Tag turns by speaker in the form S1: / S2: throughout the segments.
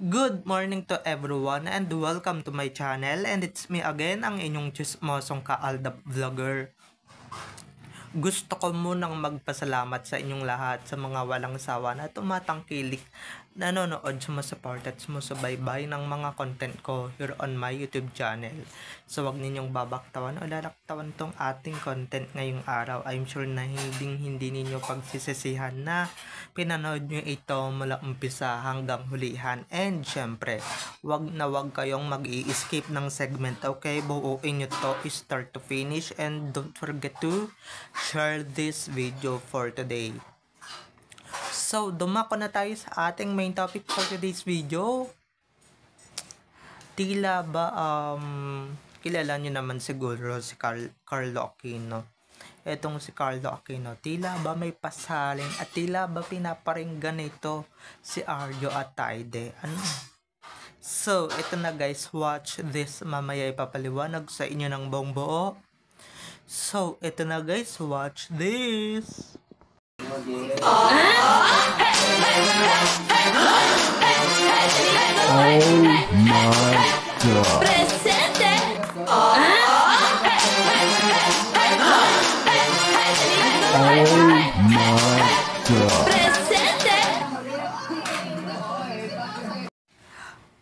S1: Good morning to everyone and welcome to my channel, and it's me again, ang inyong chismosong kaaldab vlogger. Gusto ko munang magpasalamat sa inyong lahat sa mga walang sawa na tumatangkilik, nanonood, sumasuport at sumusubaybay ng mga content ko here on my YouTube channel. So wag ninyong babaktawan o lalaktawan tong ating content ngayong araw. I'm sure na hindi ninyo pagsisisihan na pinanood nyo ito mula umpisa hanggang hulihan. And syempre, wag kayong mag-i-skip ng segment, okay? Buuin nyo to start to finish, and don't forget to share this video for today. So, dumako na tayo sa ating main topic for today's video. Tila ba, kilala nyo naman siguro si Carlo Aquino. Etong si Carlo Aquino, tila ba may pasaling at tila ba pinaparinggan ito si Arjo Atayde? Ano? So, ito na guys, watch this. Mamaya ipapaliwanag sa inyo ng buong buo. So, ito na guys, watch this.
S2: Oh my God. Presente. Oh my God. Presente.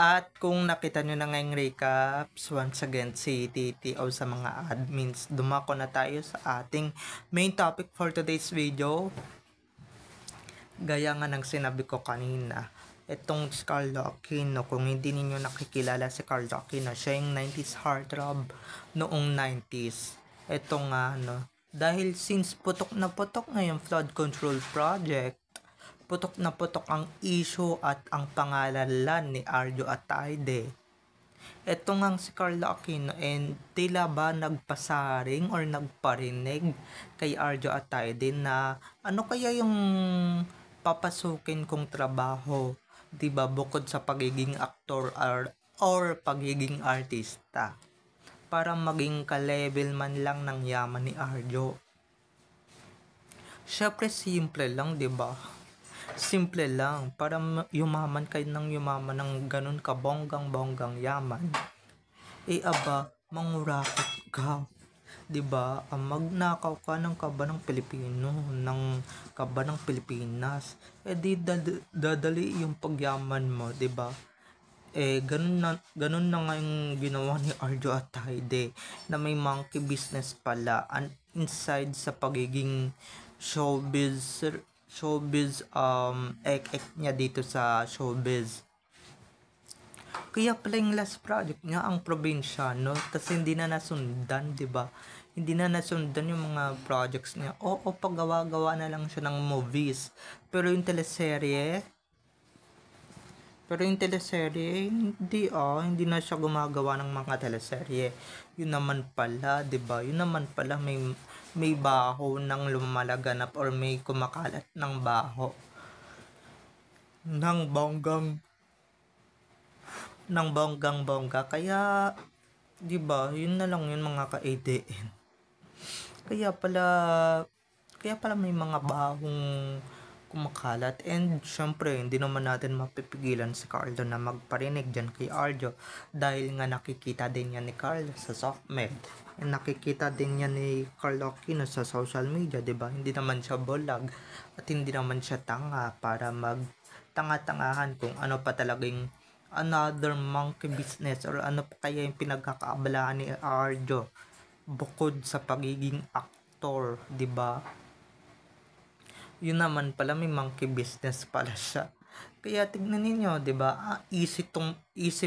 S1: At kung nakita nyo na ngayong recaps, once again, si TTO sa mga admins, dumako na tayo sa ating main topic for today's video. Gaya nga ng sinabi ko kanina, itong si Carlo Aquino, kung hindi ninyo nakikilala si Carlo Aquino, siya yung 90s heartthrob noong 90s. Ito nga, dahil since putok na putok na yung flood control project, putok na putok ang issue at ang pangalan ni Arjo Atayde. Ito nga si Carlo Aquino, and tila ba nagpasaring or nagparinig kay Arjo Atayde na ano kaya yung papasukin kong trabaho, 'di ba, bukod sa pagiging aktor or pagiging artista, para maging ka-level man lang ng yaman ni Arjo. Syempre simple lang, 'di ba? Simple lang, para yumaman kayo ng yumaman ng ganun ka bonggang yaman. Aba, mangurakot ka. 'Di ba? Magnakaw ka ng kaba ng Pilipino, ng kaba ng Pilipinas. Di dadali yung pagyaman mo, 'di ba? Ganun na nga yung ginawa ni Arjo Atayde, na may monkey business pala inside sa pagiging showbiz ek niya dito sa showbiz. Kaya pala yung last project niya ang Probinsyano, tas hindi na nasundan, 'di ba? Hindi na nasundan yung mga projects niya. Oo, paggawa-gawa na lang siya ng movies. Pero yung teleserye, hindi na siya gumagawa ng mga teleserye. Yun naman pala, 'di ba? Yun naman pala may baho ng lumalaganap or may kumakalat ng baho ng bonggang. Kaya 'di ba? Yun na lang yun, mga ka-ADN. Kaya pala may mga bahong kumakalat. And syempre, hindi naman natin mapipigilan si Carlo na magparinig dyan kay Arjo, dahil nga nakikita din yan ni Carlo sa SOCMED, and nakikita din yan ni Carlo Aquino sa social media, diba? Hindi naman siya bulag at hindi naman siya tanga para magtanga-tangahan kung ano pa talagang another monkey business, or ano pa kaya yung pinagkakaabalahan ni Arjo bukod sa pagiging aktor, diba? Yun naman pala, may monkey business pala siya. Kaya tignan ninyo, 'di ba? Easy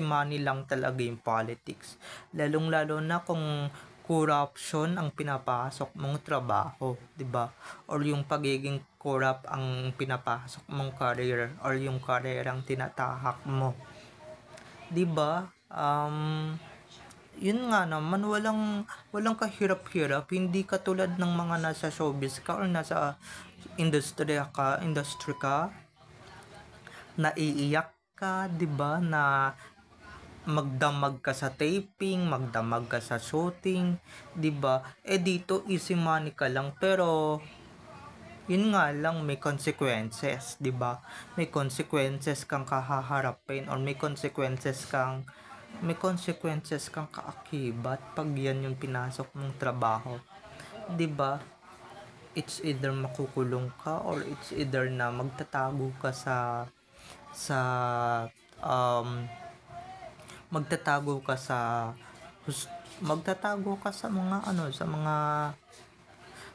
S1: money lang talaga yung politics. Lalong-lalo na kung corruption ang pinapasok mong trabaho, 'di ba? Or yung pagiging corrupt ang pinapasok mong career, or yung karerang tinatahak mo. 'Di ba? Yun nga naman, walang kahirap-hirap, hindi katulad ng mga nasa showbiz ka or nasa industry ka, naiiyak ka, 'di ba, na magdamag ka sa taping, magdamag ka sa shooting, 'di ba? Dito easy money ka lang, pero Yun nga lang, may consequences, 'di ba? May consequences kang kahaharapin, or may consequences kang kaakibat pag yan yung pinasok mong trabaho, 'di ba? It's either makukulong ka, or it's either na sa um magtatago ka sa hus- magtatago ka sa mga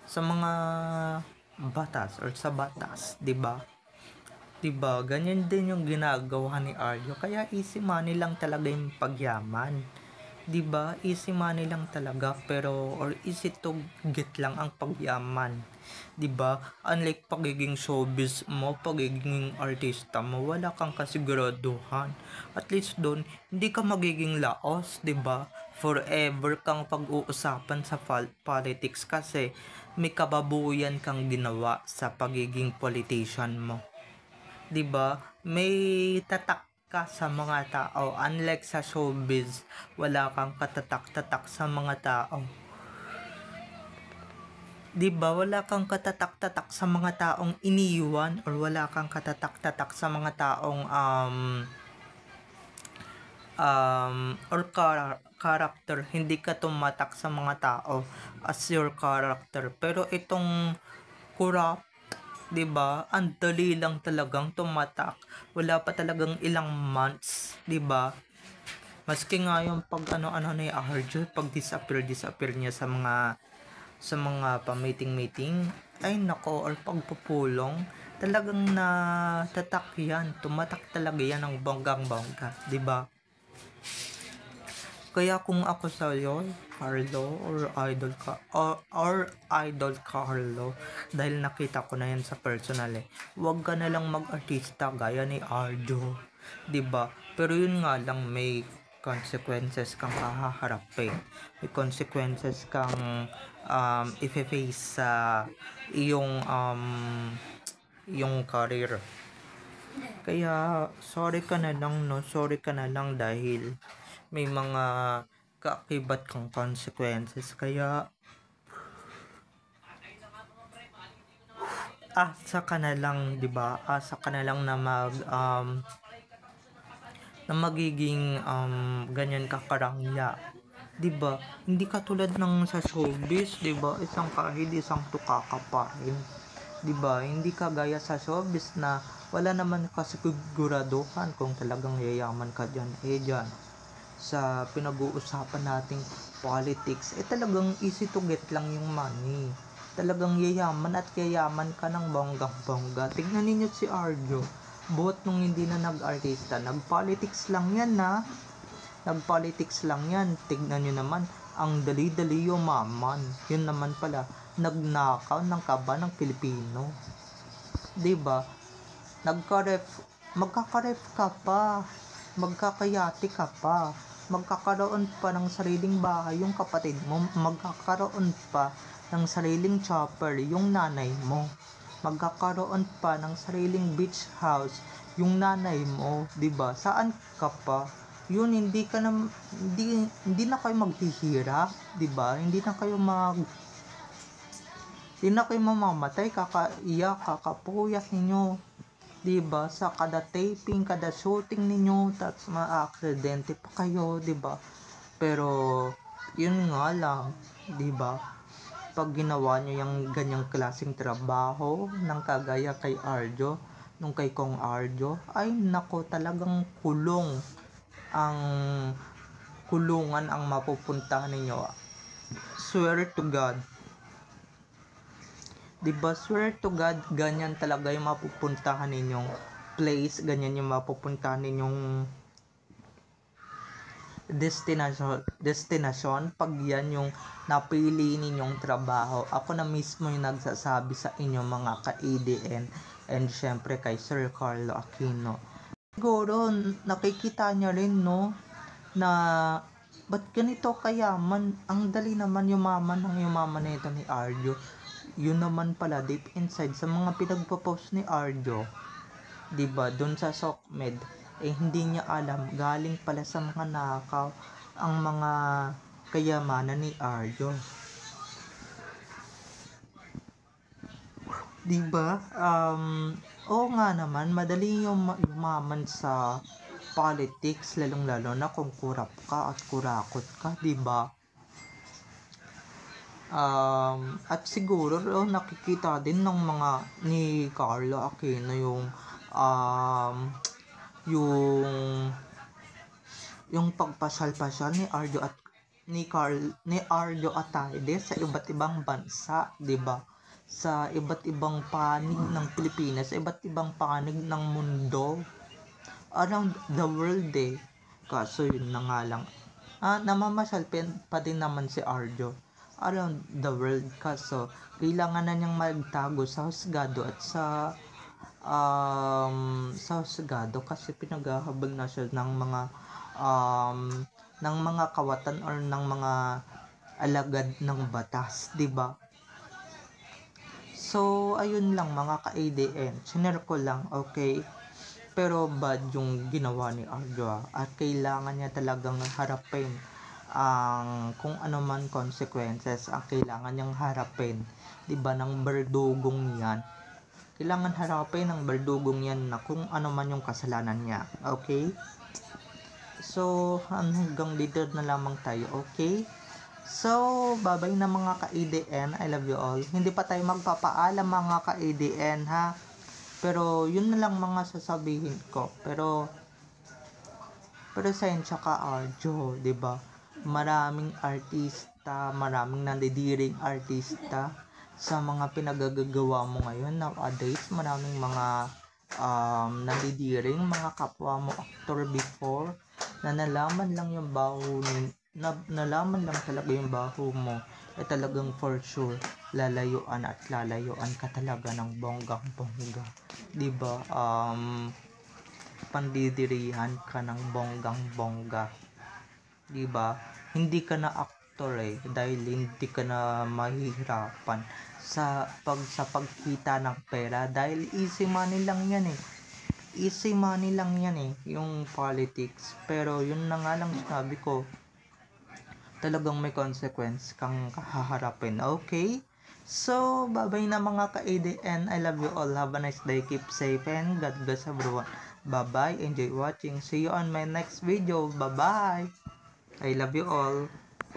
S1: sa mga batas, or sa batas, 'di ba? 'Di ba? Ganyan din yung ginagawa ni Arjo. Kaya easy money lang talaga yung pagyaman. 'Di ba? Easy money lang talaga, pero or easy to get lang ang pagyaman. 'Di ba? Unlike pagiging showbiz mo, pagiging artista mo, wala kang kasiguraduhan. At least doon, hindi ka magiging laos, 'di ba? Forever kang pag-uusapan sa politics, kasi may kababuyan kang ginawa sa pagiging politician mo. 'Di ba? May tatak ka sa mga tao, unlike sa showbiz, wala kang katatak-tatak sa mga tao. 'Di ba? Wala kang katatak-tatak sa mga taong iniwan, or wala kang katatak-tatak sa mga taong or character. Hindi ka tumatak sa mga tao as your character. Pero itong corrupt, 'di ba? Ang dali lang talagang tumatak. Wala pa talagang ilang months, 'di ba? Maski nga yung pag ano ni Arjo, pag disappear niya sa mga pa-meeting, ay nako, or pagpupulong, talagang natatak yan. Tumatak talaga yan ng bonggang-bongga, 'di ba? Kaya kung ako sa iyo, Carlo, or Idol Carlo, dahil nakita ko na yan sa personal, huwag ka na lang mag-artista gaya ni Arjo, 'di ba? Pero yun nga lang, may consequences kang haharapin. May consequences kang i-face sa iyong career. Kaya sorry ka na lang, no? Sorry ka na lang dahil may mga kaakibat kang consequences. Kaya asa ka na lang, 'di ba? Asa ka na lang na magiging ganyan ka karangya. 'Di ba? Hindi katulad ng sa showbiz, 'di ba? Isang kahid, isang tuka ka pa rin. 'Di ba? Hindi ka gaya sa showbiz na wala naman kasiguraduhan kung talagang yayaman ka diyan. Diyan sa pinag-uusapan nating politics, talagang easy to get lang yung money. Talagang yayaman at yayaman ka ng bonggang-bongga. Tignan ninyo si Arjo. Buhat nung hindi na nag-artista, nag-politics lang yan na. Nag-politics lang yan. Tignan nyo naman, ang dali-dali yumaman. Yun naman pala, nagnakaw ng kaba ng Pilipino. 'Di ba? Magkakaref ka pa. Magkakayati ka pa. Magkakaroon pa ng sariling bahay yung kapatid mo. Magkakaroon pa ng sariling chopper yung nanay mo. Magkakaroon pa ng sariling beach house yung nanay mo, 'di ba? Saan ka pa? Yun, hindi na kayo maghihirap, 'di ba? Hindi na kayo mamamatay, kakaiyak, kakapuyat ninyo, 'di ba? Sa kada taping, kada shooting ninyo, tapos ma-aksidente pa kayo, 'di ba? Pero yun nga lang, 'di ba? Pag ginawa nyo yung ganyang klaseng trabaho ng kagaya kay Arjo, nung kay Kong Arjo, ay nako, talagang kulungan ang mapupuntahan ninyo. Swear to God. 'Di ba? Swear to God, ganyan talaga yung mapupuntahan ninyong place, ganyan yung mapupuntahan ninyong destination pag yan yung napili ninyong trabaho. Ako na mismo yung nagsasabi sa inyo, mga ka-ADN, and syempre kay Sir Carlo Aquino. Siguro nakikita niya rin, no, na ba't ganito kayaman, ang dali naman yumaman nito ni Arjo. Yun naman pala, deep inside sa mga pinagpo-post ni Arjo, 'di ba, doon sa SOCMED, hindi niya alam, galing pala sa mga nakaw ang mga kayamanan ni Arjo. 'Di ba? Oo nga naman, madali yung yumaman sa politics, lalong-lalo na kung kurap ka at kurakot ka, 'di ba? At siguro nakikita din ng mga ni Carlo Aquino yung yung pagpasyal-pasyal ni Arjo at ni Arjo Atayde sa iba't ibang bansa, 'di ba? Sa iba't ibang panig ng Pilipinas, sa iba't ibang panig ng mundo, around the world eh. Kaso yun na nga lang. Namamasyal pa din naman si Arjo around the world, kaso kailangan na niyang magtago sa husgado at sa husgado kasi pinaghahabol na siya ng mga kawatan or ng mga alagad ng batas, 'di ba? So ayun lang mga ka-ADN, sinare ko lang, okay? Pero bad yung ginawa ni Arjo at kailangan niya talagang harapin ang kung ano man consequences ang kailangan niyang harapin, 'di ba, ng berdugong 'yan. Kailangan harapin ng berdugong 'yan na kung ano man yung kasalanan niya, okay? So hanggang dito na lamang tayo, okay? So bye-bye na mga ka-ADN, I love you all. Hindi pa tayo magpapaalam mga ka-ADN ha, pero yun na lang mga sasabihin ko. Pero sensya ka Arjo, 'di ba? Maraming artista, maraming nandidiring artista sa mga pinagagagawa mo ngayon nowadays. Maraming mga nandidiring mga kapwa mo actor before na nalaman lang yung baho nalaman lang talaga yung baho mo, talagang for sure lalayuan ka talaga ng bonggang-bongga, 'di ba? Pandidirihan ka ng bonggang-bongga, 'di ba? Hindi ka na actor dahil hindi ka na mahihirapan sa pagkita ng pera dahil easy money lang yan yung politics. Pero yun na nga lang sabi ko, talagang may consequence kang haharapin, okay? So bye-bye na mga ka-ADN, I love you all, have a nice day, keep safe and God bless everyone. Bye-bye, enjoy watching, see you on my next video, bye-bye, I love you all.